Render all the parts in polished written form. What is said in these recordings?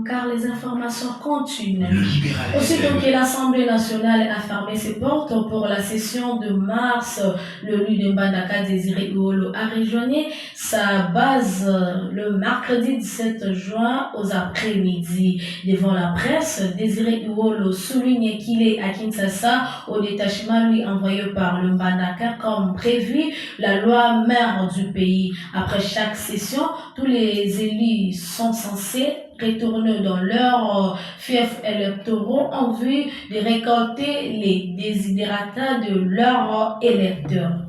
car les informations continuent. Le Libéral Aussitôt FM. que l'Assemblée nationale a fermé ses portes pour la session de mars, le lieu de Mbandaka Désiré Uolo a rejoigné sa base le mercredi 17 juin aux après-midi. Devant la presse, Désiré Uolo souligne qu'il est à Kinshasa au détachement lui envoyé par le Mbandaka comme prévu la loi mère du pays. Après chaque session, tous les élus sont censés retourner dans leurs fiefs électoraux en vue de récolter les désidérata de leurs électeurs.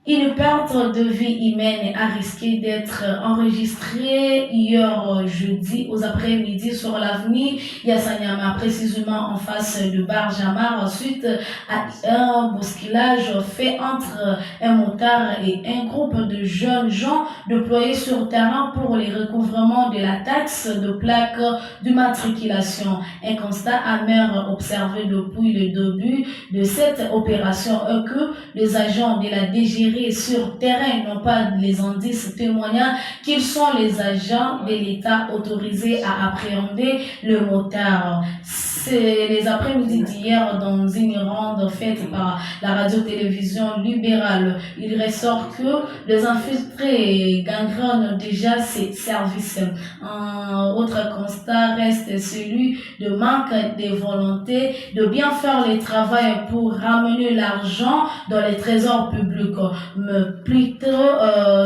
Une perte de vie humaine a risqué d'être enregistrée hier jeudi aux après-midi sur l'avenue Yassanyama, précisément en face de Barjamar, suite à un bousculage fait entre un motard et un groupe de jeunes gens déployés sur terrain pour le recouvrement de la taxe de plaque d'immatriculation. Un constat amer observé depuis le début de cette opération est que les agents de la DGRI sur terrain n'ont pas les indices témoignant qu'ils sont les agents de l'État autorisés à appréhender le motard. C'est les après-midi d'hier dans une ronde faite par la radio-télévision libérale. Il ressort que les infiltrés gangrènent déjà ces services. Un autre constat reste celui de manque de volonté de bien faire le travail pour ramener l'argent dans les trésors publics. Mais plutôt,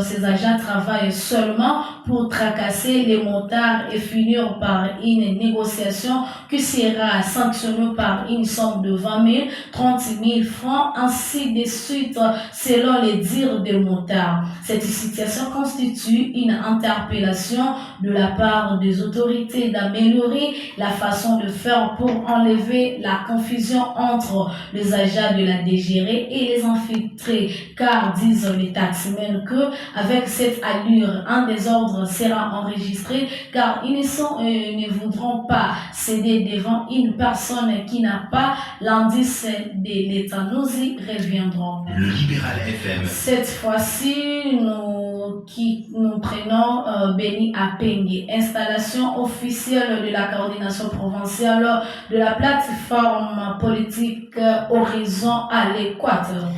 ces agents travaillent seulement pour tracasser les motards et finir par une négociation qui sera sanctionnée par une somme de 20 000, 30 000 francs, ainsi de suite, selon les dires des motards. Cette situation constitue une interpellation de la part des autorités d'améliorer la façon de faire pour enlever la confusion entre les agents de la DGRI et les infiltrés, car disent les taximens que avec cette allure, un désordre sera enregistré, car ils ne voudront pas céder devant une personne qui n'a pas l'indice de l'État. Nous y reviendrons. Le Libéral FM. Cette fois-ci, nous prenons Béni Apengue, installation officielle de la coordination provinciale de la plateforme politique Horizon à l'Équateur.